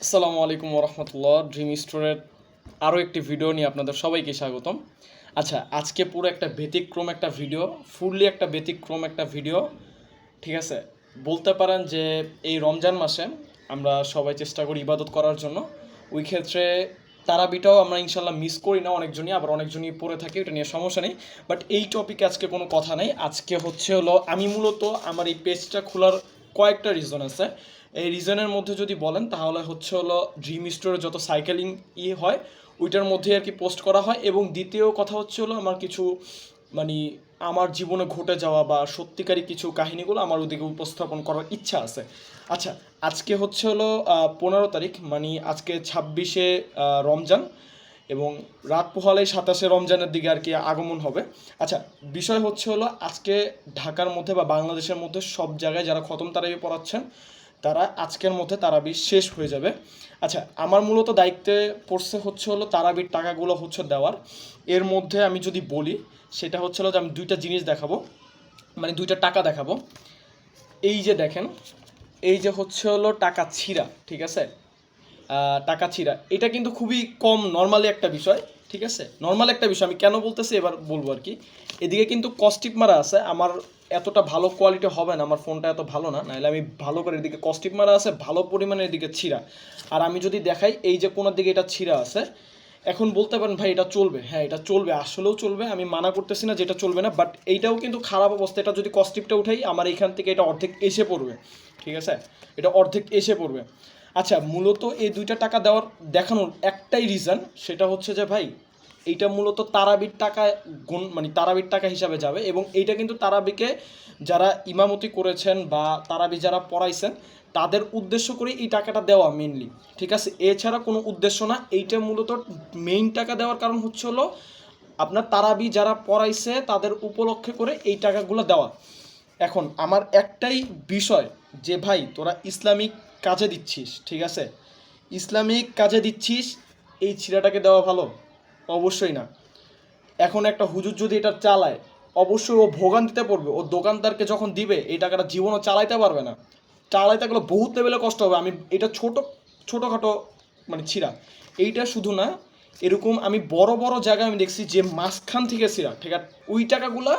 আসসালামু আলাইকুম ওরহমতুল্লাহ। ড্রিম স্টোরের আরও একটি ভিডিও নিয়ে আপনাদের সবাইকে স্বাগতম। আচ্ছা, আজকে পুরো একটা ব্যতিক্রম একটা ভিডিও, ফুললি একটা ব্যতিক্রম একটা ভিডিও। ঠিক আছে, বলতে পারেন যে এই রমজান মাসে আমরা সবাই চেষ্টা করি ইবাদত করার জন্য। ওই ক্ষেত্রে তারাবিটাও আমরা ইনশাল্লাহ মিস করি না, অনেকজনই আবার অনেকজনই পড়ে থাকি, এটা নিয়ে সমস্যা নেই। বাট এই টপিকে আজকে কোনো কথা নেই। আজকে হলো আমি মূলত আমার এই পেজটা খোলার কয়েকটা রিজন আছে। এই রিজনের মধ্যে যদি বলেন তাহলে ড্রিম স্টোরে যত সাইকেলিং হয় ওইটার মধ্যে আর কি পোস্ট করা হয়, এবং দ্বিতীয় কথা আমার কিছু মানে আমার জীবনে ঘটে যাওয়া বা সত্যিকারই কিছু কাহিনীগুলো আমার ওদিকে উপস্থাপন করার ইচ্ছা আছে। আচ্ছা, আজকে 15 তারিখ, মানে আজকে 26শে রমজান, এবং রাত পোহালে 27শে রমজানের দিকে আর কি আগমন হবে। আচ্ছা, বিষয় আজকে ঢাকার মধ্যে বা বাংলাদেশের মধ্যে সব জায়গায় যারা খতম তারাবি পড়াচ্ছেন তারা আজকের মধ্যে তারাবি শেষ হয়ে যাবে। আচ্ছা, আমার মূলত দায়িত্বে পড়ছে তারাবির টাকাগুলো দেওয়ার। এর মধ্যে আমি যদি বলি সেটা যে আমি দুইটা জিনিস দেখাবো, মানে দুইটা টাকা দেখাবো। এই যে দেখেন, এই যে টাকা ছিঁড়া, ঠিক আছে, টাকা ছিঁড়া, এটা কিন্তু খুবই কম নর্মালি একটা বিষয়। ঠিক আছে, নর্মাল একটা বিষয়, আমি কেন বলতেছি এবার বলবো আর কি। এদিকে কিন্তু কস্টিপ মারা আছে, আমার এতটা ভালো কোয়ালিটি হবে না, আমার ফোনটা এত ভালো না, নাহলে আমি ভালো করে এদিকে কস্টিপ মারা আছে ভালো পরিমাণে, এদিকে ছিঁড়া। আর আমি যদি দেখাই এই যে কোনার দিকে এটা ছিঁড়া আছে, এখন বলতে পারেন ভাই এটা চলবে, হ্যাঁ এটা চলবে, আসলেও চলবে, আমি মানা করতেছি না যে এটা চলবে না, বাট এইটাও কিন্তু খারাপ অবস্থা। এটা যদি কস্টিপটা উঠাই আমার এইখান থেকে এটা অর্ধেক এসে পড়বে। ঠিক আছে, এটা অর্ধেক এসে পড়বে। আচ্ছা, মূলত এই দুইটা টাকা দেখানোর একটাই রিজন, সেটা হচ্ছে যে ভাই এইটা মূলত তারাবির টাকা মানে তারাবির টাকা হিসাবে যাবে, এবং এইটা কিন্তু তারাবিকে যারা ইমামতি করেছেন বা তারাবি যারা পড়াইছেন তাদের উদ্দেশ্য করে এই টাকাটা দেওয়া মেইনলি। ঠিক আছে, এছাড়া কোনো উদ্দেশ্য না। এইটা মূলত মেইন টাকা দেওয়ার কারণ আপনার তারাবি যারা পড়াইছে তাদের উপলক্ষে করে এই টাকাগুলো দেওয়া। এখন আমার একটাই বিষয় যে ভাই তোরা ইসলামিক কাজে দিচ্ছিস, ঠিক আছে, ইসলামিক কাজে দিচ্ছিস, এই ছিঁড়াটাকে দেওয়া ভালো? অবশ্যই না। এখন একটা হুজুর যদি এটা চালায় অবশ্যই ও ভোগান্তিতে পড়বে, ও দোকানদারকে যখন দিবে এই টাকাটা জীবনও চালাইতে পারবে না, চালাইতে গেলে বহুত লেভেলে কষ্ট হবে। আমি এটা ছোটোখাটো মানে ছিঁড়া, এইটা শুধু না, এরকম আমি বড় বড় জায়গায় আমি দেখছি যে মাঝখান থেকে ছিঁড়া, ঠিক আছে, ওই টাকাগুলা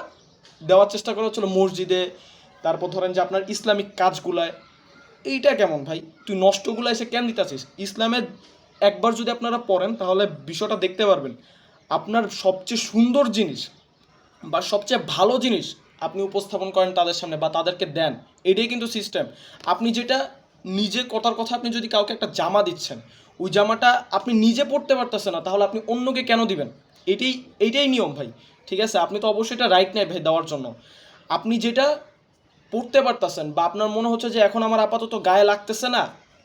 দেওয়ার চেষ্টা করা মসজিদে, তারপর ধরেন যে আপনার ইসলামিক কাজগুলায়। এইটা কেমন ভাই, তুই নষ্টগুলো এসে কেন দিতেছিস? ইসলামের একবার যদি আপনারা পড়েন তাহলে বিষয়টা দেখতে পারবেন। আপনার সবচেয়ে সুন্দর জিনিস বা সবচেয়ে ভালো জিনিস আপনি উপস্থাপন করেন তাদের সামনে বা তাদেরকে দেন, এটাই কিন্তু সিস্টেম। আপনি যেটা নিজে কথার কথা, আপনি যদি কাউকে একটা জামা দিচ্ছেন, ওই জামাটা আপনি নিজে পড়তে পারতেছেন না, তাহলে আপনি অন্যকে কেন দিবেন? এটাই এইটাই নিয়ম ভাই। ঠিক আছে, আপনি তো অবশ্যই এটা রাইট নেই ভাই দেওয়ার জন্য। আপনি যেটা পড়তে পারতেছেন বা আপনার মনে হচ্ছে যে এখন আমার আপাতত গায়ে লাগতেছে না,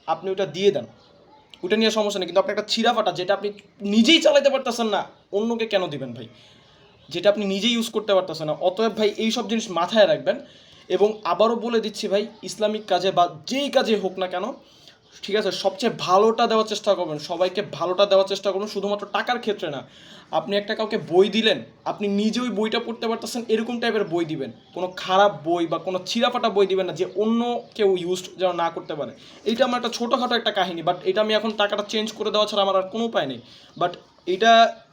আপনি ওটা দিয়ে দেন, ওটা নিয়ে সমস্যা নেই। কিন্তু আপনি একটা ছিঁড়া ফাটা যেটা আপনি নিজেই চালাতে পারতেছেন না, অন্যকে কেন দিবেন ভাই? যেটা আপনি নিজেই ইউজ করতে পারতেছেন না। অতএব ভাই এই সব জিনিস মাথায় রাখবেন। এবং আবারও বলে দিচ্ছি ভাই, ইসলামিক কাজে বা যেই কাজে হোক না কেন, ঠিক আছে, সবচেয়ে ভালোটা দেওয়ার চেষ্টা করবেন, সবাইকে ভালোটা দেওয়ার চেষ্টা করুন, শুধুমাত্র টাকার ক্ষেত্রে না। আপনি একটা কাউকে বই দিলেন, আপনি নিজে ওই বইটা পড়তে পারতেছেন এরকম টাইপের বই দিবেন, কোনো খারাপ বই বা কোনো ছিঁড়াফাটা বই দিবেন না যে অন্য কেউ ইউজ যেন না করতে পারে। এইটা আমার একটা ছোটোখাটো একটা কাহিনী, বাট এটা আমি এখন টাকাটা চেঞ্জ করে দেওয়া ছাড়া আমার আর কোনো উপায় নেই। বাট এটা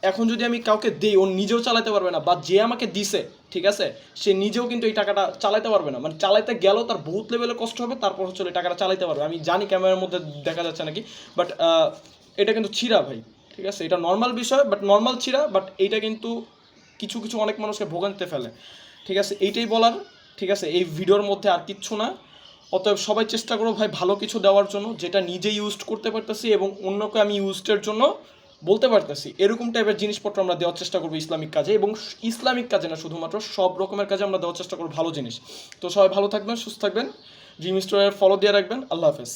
এখন যদি আমি কাউকে দিই, ও নিজেও চালাতে পারবে না, বা যে আমাকে দিছে, ঠিক আছে, সে নিজেও কিন্তু এই টাকাটা চালাতে পারবে না, মানে চালাতে গেলেও তার বহুত লেভেলে কষ্ট হবে, তারপর এই টাকাটা চালাতে পারবে। আমি জানি ক্যামেরার মধ্যে দেখা যাচ্ছে নাকি, বাট এটা কিন্তু ছিঁড়া ভাই। ঠিক আছে, এটা নর্মাল বিষয়, বাট নর্মাল ছিঁড়া, বাট এইটা কিন্তু কিছু কিছু অনেক মানুষকে ভোগান্তিতে ফেলে। ঠিক আছে, এইটাই বলার। ঠিক আছে, এই ভিডিওর মধ্যে আর কিচ্ছু না। অতএব সবাই চেষ্টা করো ভাই ভালো কিছু দেওয়ার জন্য, যেটা নিজে ইউজ করতে পারতেছি এবং অন্যকে আমি ইউজের জন্য বলতে পারতেছি, এরকম টাইপের জিনিসপত্র আমরা দেওয়ার চেষ্টা করবো ইসলামিক কাজে। এবং ইসলামিক কাজে না, শুধুমাত্র সব রকমের কাজে আমরা দেওয়ার চেষ্টা করবো ভালো জিনিস। তো সবাই ভালো থাকবেন, সুস্থ থাকবেন, ড্রিম স্টোরের ফলো দিয়ে রাখবেন। আল্লাহ হাফেজ।